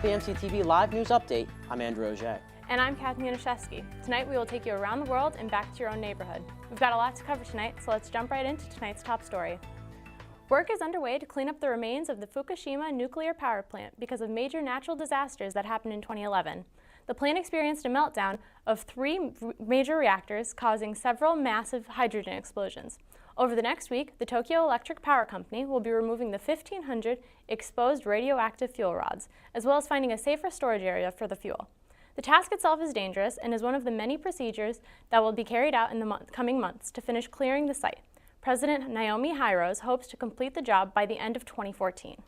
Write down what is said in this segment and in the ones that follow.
the MCTV Live News Update. I'm Andrew Auger. And I'm Katherine Janiszewski. Tonight we will take you around the world and back to your own neighborhood. We've got a lot to cover tonight, so let's jump right into tonight's top story. Work is underway to clean up the remains of the Fukushima nuclear power plant because of major natural disasters that happened in 2011. The plant experienced a meltdown of 3 major reactors, causing several massive hydrogen explosions. Over the next week, the Tokyo Electric Power Company will be removing the 1,500 exposed radioactive fuel rods, as well as finding a safer storage area for the fuel. The task itself is dangerous and is one of the many procedures that will be carried out in the coming months to finish clearing the site. President Naomi Hirose hopes to complete the job by the end of 2014.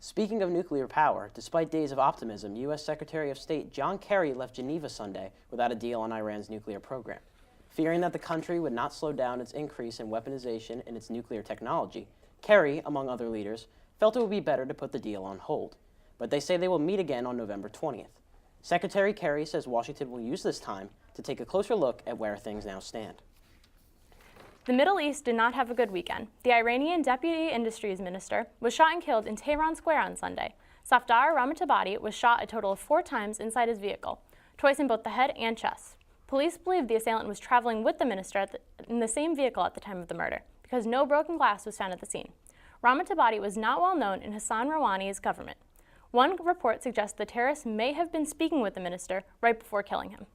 Speaking of nuclear power, despite days of optimism, U.S. Secretary of State John Kerry left Geneva Sunday without a deal on Iran's nuclear program. Fearing that the country would not slow down its increase in weaponization in its nuclear technology, Kerry, among other leaders, felt it would be better to put the deal on hold. But they say they will meet again on November 20th. Secretary Kerry says Washington will use this time to take a closer look at where things now stand. The Middle East did not have a good weekend. The Iranian Deputy Industries Minister was shot and killed in Tehran Square on Sunday. Safdar Rahmatabadi was shot a total of 4 times inside his vehicle, twice in both the head and chest. Police believe the assailant was traveling with the minister in the same vehicle at the time of the murder, because no broken glass was found at the scene. Rahmatabadi was not well known in Hassan Rouhani's government. One report suggests the terrorist may have been speaking with the minister right before killing him.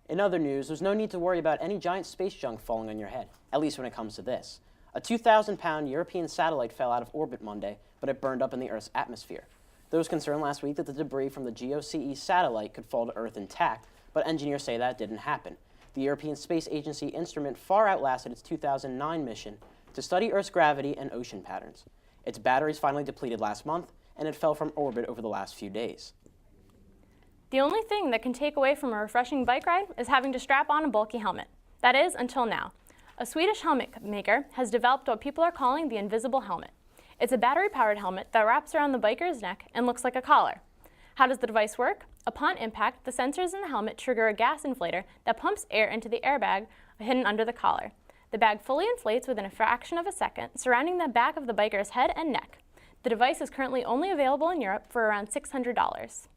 In other news, there's no need to worry about any giant space junk falling on your head, at least when it comes to this. A 2,000-pound European satellite fell out of orbit Monday, but it burned up in the Earth's atmosphere. There was concern last week that the debris from the GOCE satellite could fall to Earth intact, but engineers say that didn't happen. The European Space Agency instrument far outlasted its 2009 mission to study Earth's gravity and ocean patterns. Its batteries finally depleted last month, and it fell from orbit over the last few days. The only thing that can take away from a refreshing bike ride is having to strap on a bulky helmet. That is, until now. A Swedish helmet maker has developed what people are calling the invisible helmet. It's a battery-powered helmet that wraps around the biker's neck and looks like a collar. How does the device work? Upon impact, the sensors in the helmet trigger a gas inflator that pumps air into the airbag hidden under the collar. The bag fully inflates within a fraction of a second, surrounding the back of the biker's head and neck. The device is currently only available in Europe for around $600.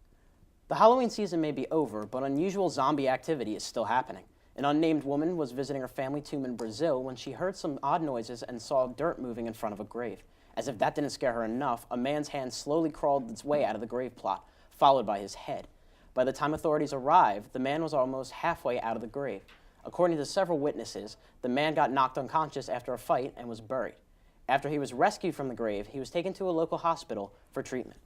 The Halloween season may be over, but unusual zombie activity is still happening. An unnamed woman was visiting her family tomb in Brazil when she heard some odd noises and saw dirt moving in front of a grave. As if that didn't scare her enough, a man's hand slowly crawled its way out of the grave plot, followed by his head. By the time authorities arrived, the man was almost halfway out of the grave. According to several witnesses, the man got knocked unconscious after a fight and was buried. After he was rescued from the grave, he was taken to a local hospital for treatment.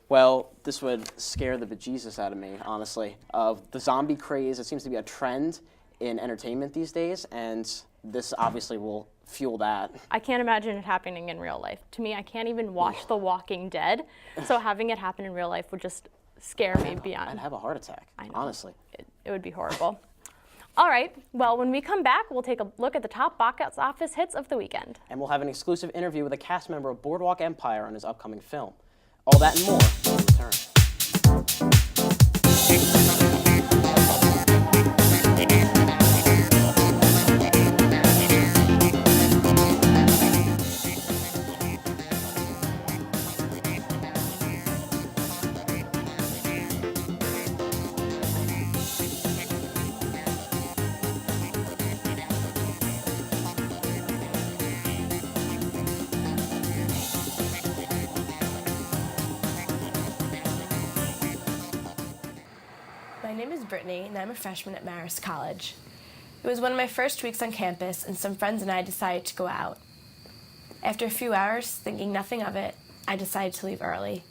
Well, this would scare the bejesus out of me, honestly. The zombie craze, it seems to be a trend in entertainment these days, and this obviously will fuel that. I can't imagine it happening in real life. To me, I can't even watch The Walking Dead, so having it happen in real life would just scare me beyond. I'd have a heart attack, honestly. It would be horrible. All right, well, when we come back, we'll take a look at the top box office hits of the weekend. And we'll have an exclusive interview with a cast member of Boardwalk Empire on his upcoming film. All that and more when we return. My name is Brittany, and I'm a freshman at Marist College. It was one of my first weeks on campus, and some friends and I decided to go out. After a few hours, thinking nothing of it, I decided to leave early.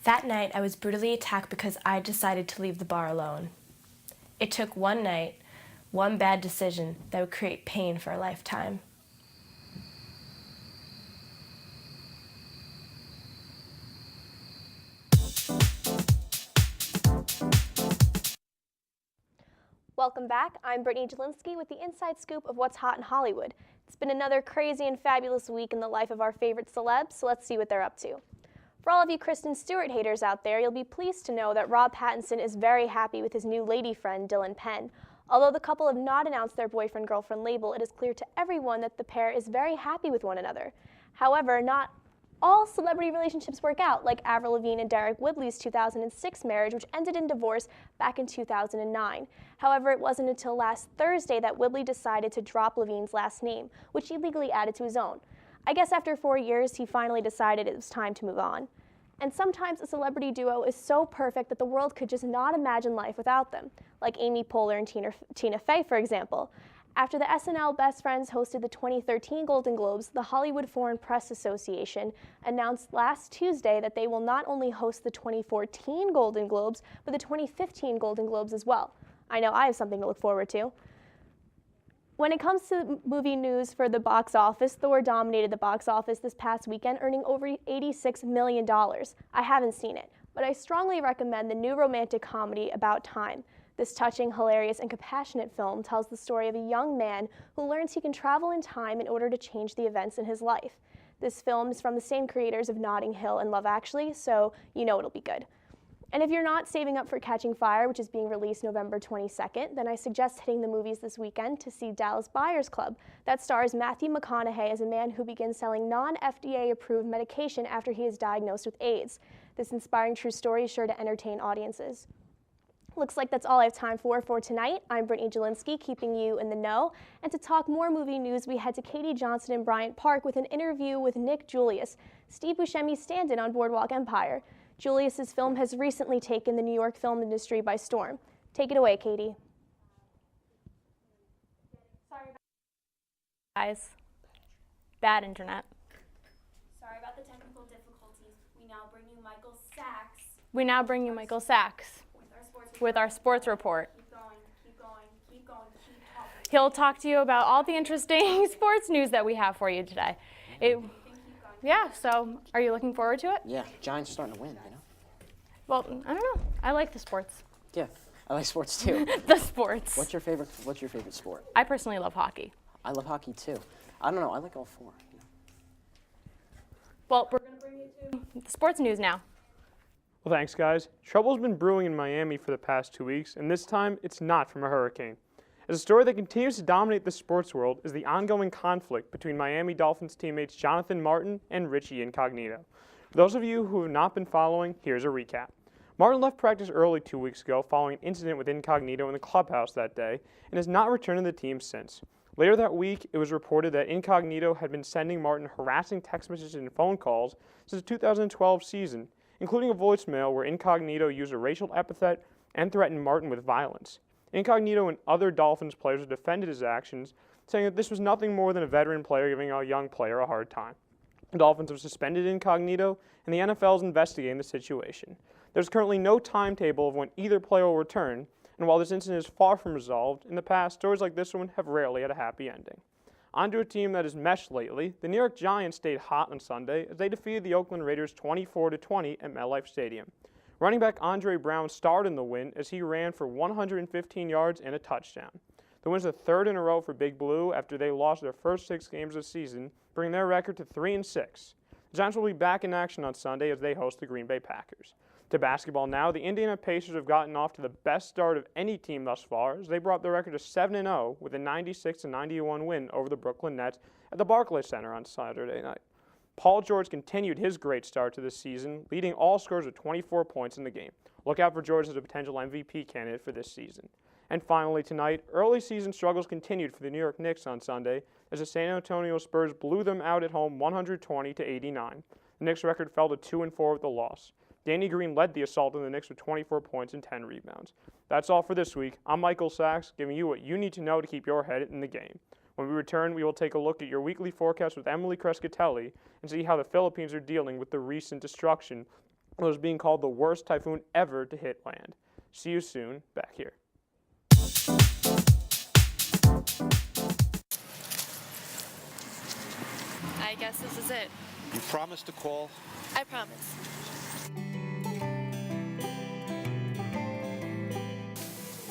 That night, I was brutally attacked because I decided to leave the bar alone. It took one night, one bad decision that would create pain for a lifetime. Welcome back. I'm Brittany Jelinski with the inside scoop of what's hot in Hollywood. It's been another crazy and fabulous week in the life of our favorite celebs, so let's see what they're up to. For all of you Kristen Stewart haters out there, you'll be pleased to know that Rob Pattinson is very happy with his new lady friend, Dylan Penn. Although the couple have not announced their boyfriend-girlfriend label, it is clear to everyone that the pair is very happy with one another. However, not all celebrity relationships work out, like Avril Lavigne and Derek Whibley's 2006 marriage, which ended in divorce back in 2009. However, it wasn't until last Thursday that Whibley decided to drop Lavigne's last name, which he legally added to his own. I guess after 4 years, he finally decided it was time to move on. And sometimes a celebrity duo is so perfect that the world could just not imagine life without them, like Amy Poehler and Tina Fey, for example. After the SNL Best Friends hosted the 2013 Golden Globes, the Hollywood Foreign Press Association announced last Tuesday that they will not only host the 2014 Golden Globes, but the 2015 Golden Globes as well. I know I have something to look forward to. When it comes to movie news for the box office, Thor dominated the box office this past weekend, earning over $86 million. I haven't seen it, but I strongly recommend the new romantic comedy About Time. This touching, hilarious, and compassionate film tells the story of a young man who learns he can travel in time in order to change the events in his life. This film is from the same creators of Notting Hill and Love Actually, so you know it'll be good. And if you're not saving up for Catching Fire, which is being released November 22nd, then I suggest hitting the movies this weekend to see Dallas Buyers Club. That stars Matthew McConaughey as a man who begins selling non-FDA approved medication after he is diagnosed with AIDS. This inspiring true story is sure to entertain audiences. Looks like that's all I have time for tonight. I'm Brittany Jelinski, keeping you in the know. And to talk more movie news, we head to Katie Johnston in Bryant Park with an interview with Nick Julius, Steve Buscemi's stand-in on Boardwalk Empire. Julius's film has recently taken the New York film industry by storm. Take it away, Katie. Sorry guys. Bad internet. Sorry about the technical difficulties. We now bring you Michael Sachs. With our sports report. Keep going, keep talking. He'll talk to you about all the interesting sports news that we have for you today. Yeah, so are you looking forward to it? Yeah, Giants are starting to win, you know? Well, I don't know. I like the sports. Yeah, I like sports too. The sports. What's your favorite sport? I personally love hockey. I love hockey too. I don't know, I like all four. You know? Well, we're going to bring you to the sports news now. Well, thanks, guys. Trouble's been brewing in Miami for the past 2 weeks, and this time it's not from a hurricane. As a story that continues to dominate the sports world is the ongoing conflict between Miami Dolphins teammates Jonathan Martin and Richie Incognito. For those of you who have not been following, here's a recap. Martin left practice early 2 weeks ago following an incident with Incognito in the clubhouse that day and has not returned to the team since. Later that week, it was reported that Incognito had been sending Martin harassing text messages and phone calls since the 2012 season, including a voicemail where Incognito used a racial epithet and threatened Martin with violence. Incognito and other Dolphins players have defended his actions, saying that this was nothing more than a veteran player giving a young player a hard time. The Dolphins have suspended Incognito, and the NFL is investigating the situation. There's currently no timetable of when either player will return, and while this incident is far from resolved, in the past, stories like this one have rarely had a happy ending. On to a team that has meshed lately, the New York Giants stayed hot on Sunday as they defeated the Oakland Raiders 24-20 at MetLife Stadium. Running back Andre Brown starred in the win as he ran for 115 yards and a touchdown. The win's the third in a row for Big Blue after they lost their first 6 games of the season, bringing their record to 3-6. The Giants will be back in action on Sunday as they host the Green Bay Packers. To basketball now, the Indiana Pacers have gotten off to the best start of any team thus far as they brought their record to 7-0 with a 96-91 win over the Brooklyn Nets at the Barclays Center on Saturday night. Paul George continued his great start to the season, leading all scorers with 24 points in the game. Look out for George as a potential MVP candidate for this season. And finally tonight, early season struggles continued for the New York Knicks on Sunday as the San Antonio Spurs blew them out at home 120-89. The Knicks' record fell to 2-4 with the loss. Danny Green led the assault on the Knicks with 24 points and 10 rebounds. That's all for this week. I'm Michael Sachs, giving you what you need to know to keep your head in the game. When we return, we will take a look at your weekly forecast with Emily Cescitelli and see how the Philippines are dealing with the recent destruction of what is being called the worst typhoon ever to hit land. See you soon, back here. I guess this is it. You promised to call? I promise.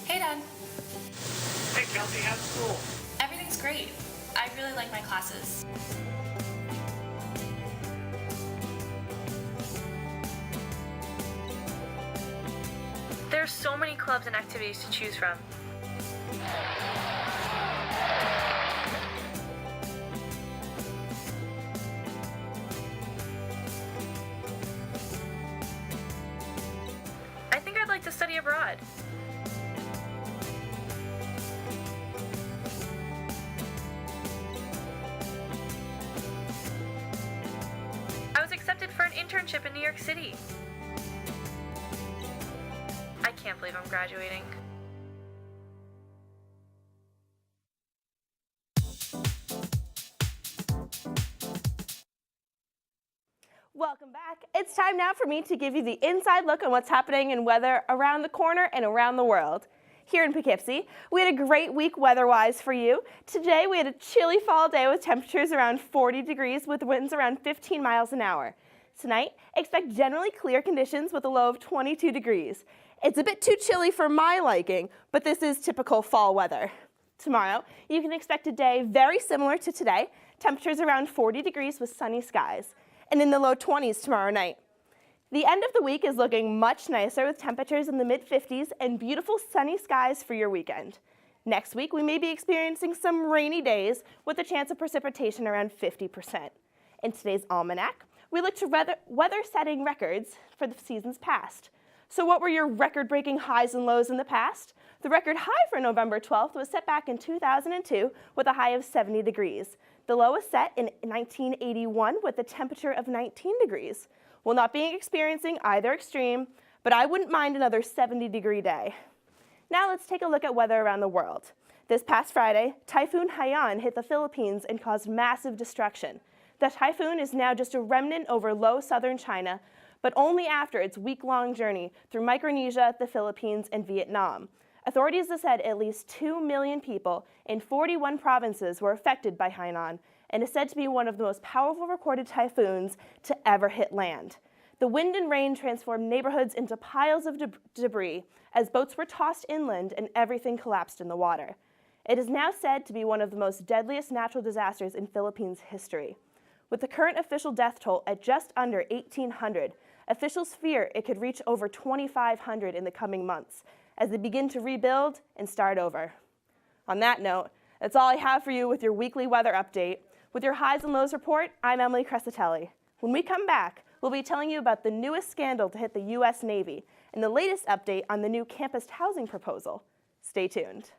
Hey, Dad. Hey, Kelsey, how's school? Everything's great. I really like my classes. There are so many clubs and activities to choose from. internship in New York City. I can't believe I'm graduating. Welcome back. It's time now for me to give you the inside look on what's happening in weather around the corner and around the world. Here in Poughkeepsie, we had a great week weather-wise for you. Today we had a chilly fall day with temperatures around 40 degrees with winds around 15 miles an hour. Tonight, expect generally clear conditions with a low of 22 degrees. It's a bit too chilly for my liking, but this is typical fall weather. Tomorrow, you can expect a day very similar to today, temperatures around 40 degrees with sunny skies, and in the low 20s tomorrow night. The end of the week is looking much nicer with temperatures in the mid-50s and beautiful sunny skies for your weekend. Next week, we may be experiencing some rainy days with a chance of precipitation around 50%. In today's almanac, we look to weather-setting records for the seasons past. So what were your record-breaking highs and lows in the past? The record high for November 12th was set back in 2002 with a high of 70 degrees. The low was set in 1981 with a temperature of 19 degrees. We'll not be experiencing either extreme, but I wouldn't mind another 70-degree day. Now let's take a look at weather around the world. This past Friday, Typhoon Haiyan hit the Philippines and caused massive destruction. The typhoon is now just a remnant over low southern China, but only after its week-long journey through Micronesia, the Philippines, and Vietnam. Authorities have said at least 2 million people in 41 provinces were affected by Haiyan, and is said to be one of the most powerful recorded typhoons to ever hit land. The wind and rain transformed neighborhoods into piles of debris as boats were tossed inland and everything collapsed in the water. It is now said to be one of the most deadliest natural disasters in Philippines history. With the current official death toll at just under 1,800, officials fear it could reach over 2,500 in the coming months as they begin to rebuild and start over. On that note, that's all I have for you with your weekly weather update. With your highs and lows report, I'm Emily Cescitelli. When we come back, we'll be telling you about the newest scandal to hit the U.S. Navy and the latest update on the new campus housing proposal. Stay tuned.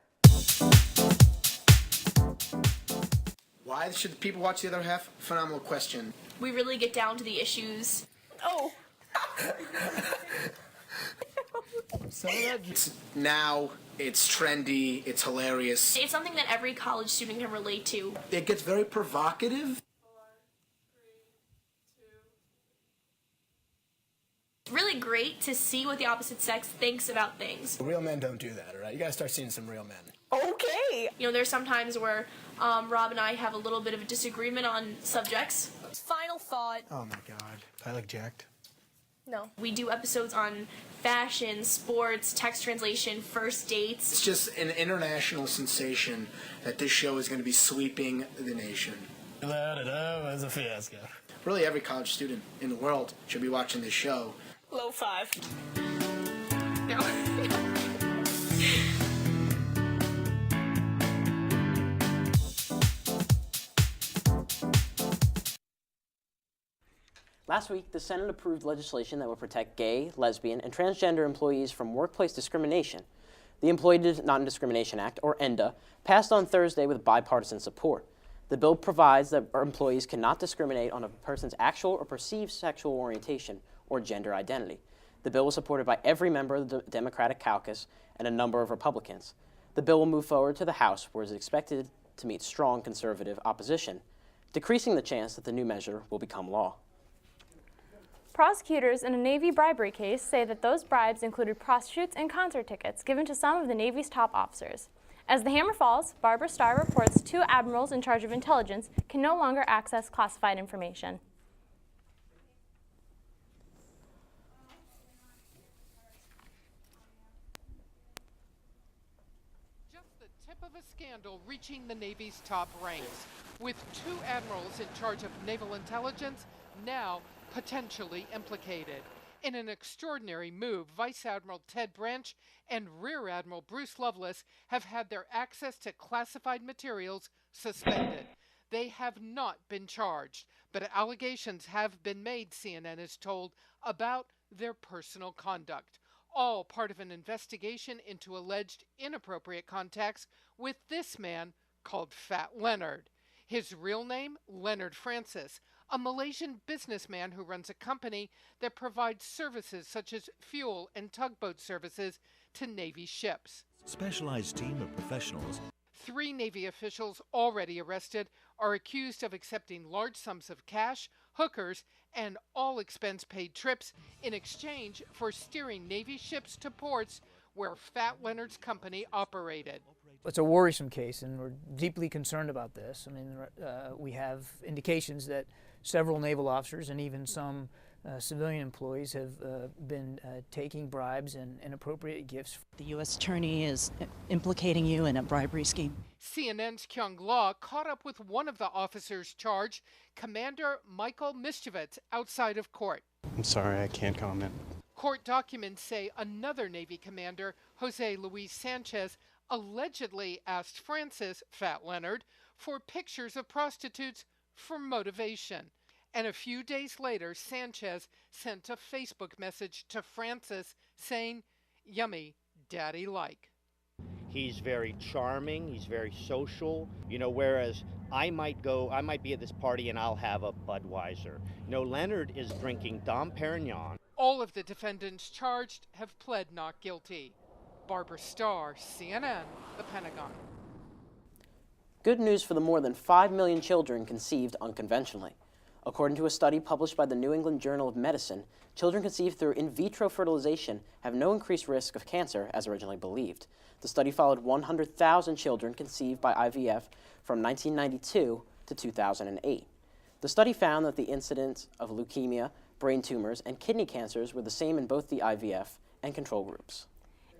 Why should people watch the other half? Phenomenal question. We really get down to the issues. Oh! Now, it's trendy, it's hilarious. It's something that every college student can relate to. It gets very provocative. It's really great to see what the opposite sex thinks about things. Real men don't do that, all right? You gotta start seeing some real men. Okay! You know, there's some times where Rob and I have a little bit of a disagreement on subjects. Final thought. Oh my god. I look jacked. No. We do episodes on fashion, sports, text translation, first dates. It's just an international sensation that this show is going to be sweeping the nation. It's a fiasco. Really, every college student in the world should be watching this show. Low five. No. Last week, the Senate approved legislation that would protect gay, lesbian, and transgender employees from workplace discrimination. The Employee Non-Discrimination Act, or ENDA, passed on Thursday with bipartisan support. The bill provides that employees cannot discriminate on a person's actual or perceived sexual orientation or gender identity. The bill was supported by every member of the Democratic caucus and a number of Republicans. The bill will move forward to the House, where it is expected to meet strong conservative opposition, decreasing the chance that the new measure will become law. Prosecutors in a Navy bribery case say that those bribes included prostitutes and concert tickets given to some of the Navy's top officers. As the hammer falls, Barbara Starr reports 2 admirals in charge of intelligence can no longer access classified information. Just the tip of a scandal reaching the Navy's top ranks, with 2 admirals in charge of naval intelligence now potentially implicated. In an extraordinary move, Vice Admiral Ted Branch and Rear Admiral Bruce Lovelace have had their access to classified materials suspended. They have not been charged, but allegations have been made, CNN is told, about their personal conduct, all part of an investigation into alleged inappropriate contacts with this man called Fat Leonard. His real name, Leonard Francis, a Malaysian businessman who runs a company that provides services such as fuel and tugboat services to Navy ships. Specialized team of professionals. 3 Navy officials already arrested are accused of accepting large sums of cash, hookers, and all expense-paid trips in exchange for steering Navy ships to ports where Fat Leonard's company operated. It's a worrisome case, and we're deeply concerned about this. I mean, we have indications that several naval officers and even some civilian employees have been taking bribes and inappropriate gifts. The U.S. Attorney is implicating you in a bribery scheme. CNN's Kyung Law caught up with one of the officers charged, Commander Michael Mischevitz, outside of court. I'm sorry, I can't comment. Court documents say another Navy commander, Jose Luis Sanchez, allegedly asked Francis, Fat Leonard, for pictures of prostitutes for motivation. And a few days later, Sanchez sent a Facebook message to Francis saying, "Yummy, daddy like." He's very charming, he's very social, whereas I might be at this party and I'll have a Budweiser. Leonard is drinking Dom Perignon. All of the defendants charged have pled not guilty. Barbara Starr, CNN, the Pentagon. Good news for the more than 5 million children conceived unconventionally. According to a study published by the New England Journal of Medicine, children conceived through in vitro fertilization have no increased risk of cancer as originally believed. The study followed 100,000 children conceived by IVF from 1992 to 2008. The study found that the incidence of leukemia, brain tumors, and kidney cancers were the same in both the IVF and control groups.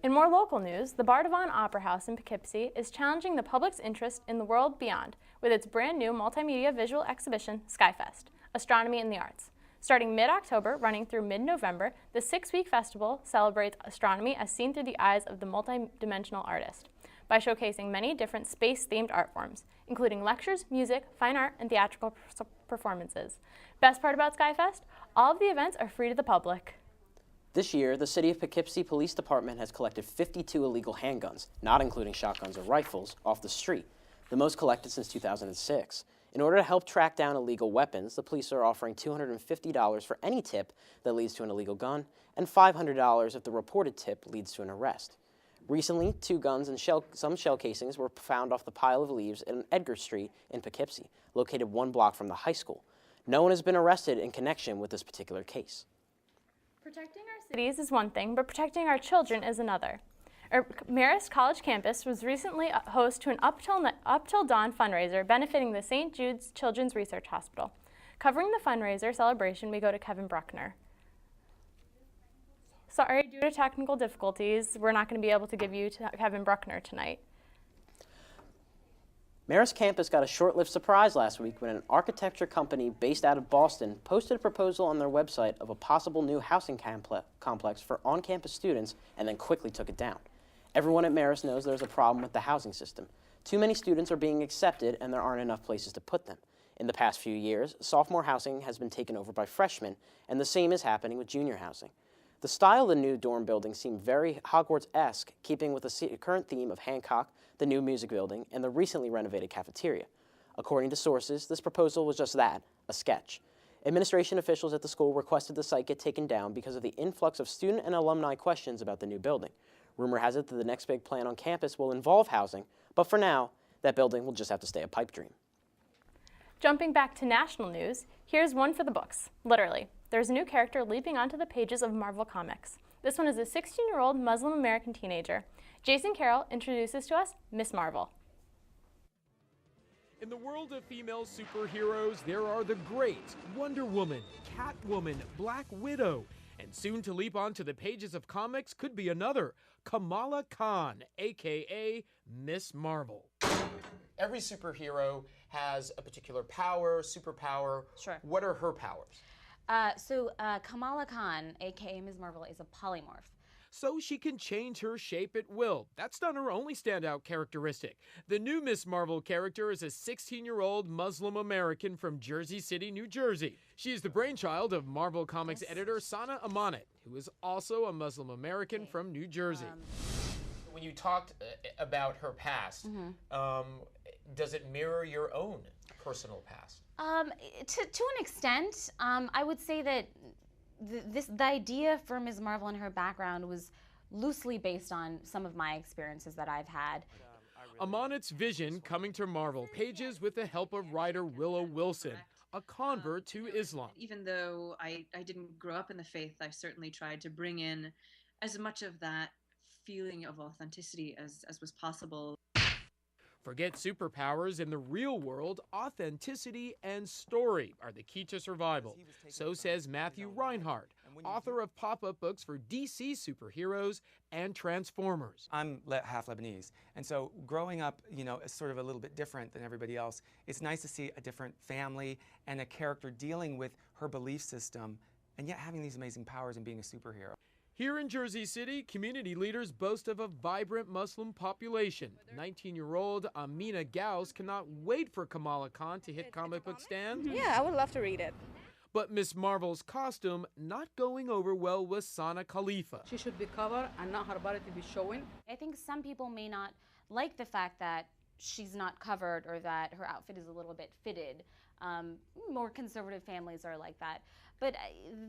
In more local news, the Bardavon Opera House in Poughkeepsie is challenging the public's interest in the world beyond with its brand new multimedia visual exhibition, Skyfest, Astronomy and the Arts. Starting mid-October, running through mid-November, the 6-week festival celebrates astronomy as seen through the eyes of the multidimensional artist by showcasing many different space-themed art forms, including lectures, music, fine art, and theatrical performances. Best part about Skyfest? All of the events are free to the public. This year, the City of Poughkeepsie Police Department has collected 52 illegal handguns, not including shotguns or rifles, off the street, the most collected since 2006. In order to help track down illegal weapons, the police are offering $250 for any tip that leads to an illegal gun, and $500 if the reported tip leads to an arrest. Recently, 2 guns and some shell casings were found off the pile of leaves in Edgar Street in Poughkeepsie, located 1 block from the high school. No one has been arrested in connection with this particular case. Protecting our cities is one thing, but protecting our children is another. Our Marist College campus was recently a host to an Up Till Dawn fundraiser benefiting the St. Jude's Children's Research Hospital. Covering the fundraiser celebration, we go to Kevin Bruckner. Sorry, due to technical difficulties, we're not going to be able to give you Kevin Bruckner tonight. Marist campus got a short-lived surprise last week when an architecture company based out of Boston posted a proposal on their website of a possible new housing complex for on-campus students and then quickly took it down. Everyone at Marist knows there's a problem with the housing system. Too many students are being accepted and there aren't enough places to put them. In the past few years, sophomore housing has been taken over by freshmen, and the same is happening with junior housing. The style of the new dorm building seemed very Hogwarts-esque, keeping with the current theme of Hancock, the new music building, and the recently renovated cafeteria. According to sources, this proposal was just that, a sketch. Administration officials at the school requested the site get taken down because of the influx of student and alumni questions about the new building. Rumor has it that the next big plan on campus will involve housing, but for now, that building will just have to stay a pipe dream. Jumping back to national news, here's one for the books, literally. There's a new character leaping onto the pages of Marvel Comics. This one is a 16-year-old Muslim American teenager. Jason Carroll introduces to us Miss Marvel. In the world of female superheroes, there are the great Wonder Woman, Catwoman, Black Widow, and soon to leap onto the pages of comics could be another, Kamala Khan, aka Miss Marvel. Every superhero has a particular power, superpower. Sure. What are her powers? Kamala Khan, aka Ms. Marvel, is a polymorph. So she can change her shape at will. That's not her only standout characteristic. The new Miss Marvel character is a 16-year-old Muslim American from Jersey City, New Jersey. She is the brainchild of Marvel Comics editor Sana Amanat, who is also a Muslim American from New Jersey. When you talked about her past, does it mirror your own personal past? To an extent, I would say that the idea for Ms. Marvel and her background was loosely based on some of my experiences that I've had. Amanat's vision coming to Marvel pages with the help of writer Willow Wilson, a convert to Islam. Even though I didn't grow up in the faith, I certainly tried to bring in as much of that feeling of authenticity as was possible. Forget superpowers. In the real world, authenticity and story are the key to survival. So says Matthew Reinhardt, author of pop-up books for DC superheroes and Transformers. I'm half Lebanese, and so growing up, is sort of a little bit different than everybody else. It's nice to see a different family and a character dealing with her belief system, and yet having these amazing powers and being a superhero. Here in Jersey City, community leaders boast of a vibrant Muslim population. 19-year-old Amina Gauss cannot wait for Kamala Khan to hit comic book stands. Yeah, I would love to read it. But Miss Marvel's costume not going over well with Sana Khalifa. She should be covered and not her body to be showing. I think some people may not like the fact that she's not covered or that her outfit is a little bit fitted. More conservative families are like that. But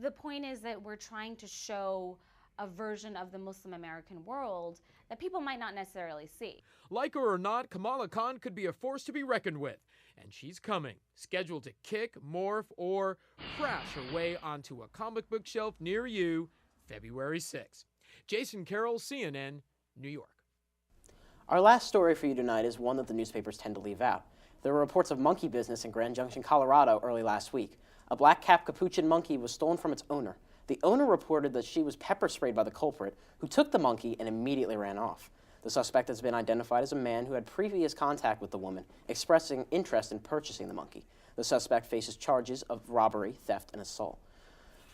the point is that we're trying to show a version of the Muslim American world that people might not necessarily see. Like her or not, Kamala Khan could be a force to be reckoned with. And she's coming, scheduled to kick, morph, or crash her way onto a comic book shelf near you February 6th. Jason Carroll, CNN, New York. Our last story for you tonight is one that the newspapers tend to leave out. There were reports of monkey business in Grand Junction, Colorado early last week. A black-capped capuchin monkey was stolen from its owner. The owner reported that she was pepper sprayed by the culprit, who took the monkey and immediately ran off. The suspect has been identified as a man who had previous contact with the woman, expressing interest in purchasing the monkey. The suspect faces charges of robbery, theft, and assault.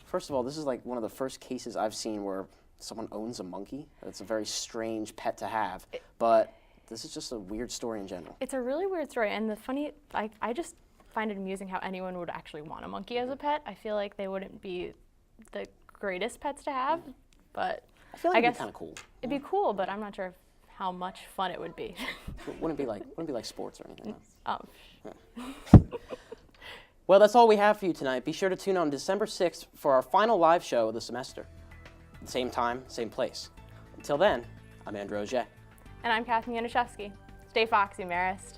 First of all, this is like one of the first cases I've seen where someone owns a monkey. It's a very strange pet to have, but this is just a weird story in general. It's a really weird story, and I just find it amusing how anyone would actually want a monkey as a pet. I feel like they wouldn't be the greatest pets to have, but I feel like it'd be kind of cool. It'd be cool, but I'm not sure how much fun it would be. Wouldn't be like sports or anything else. Oh. Yeah. Well, that's all we have for you tonight. Be sure to tune on December 6th for our final live show of the semester. Same time, same place. Until then, I'm Andrew Auger. And I'm Katherine Janiszewski. Stay foxy, Marist.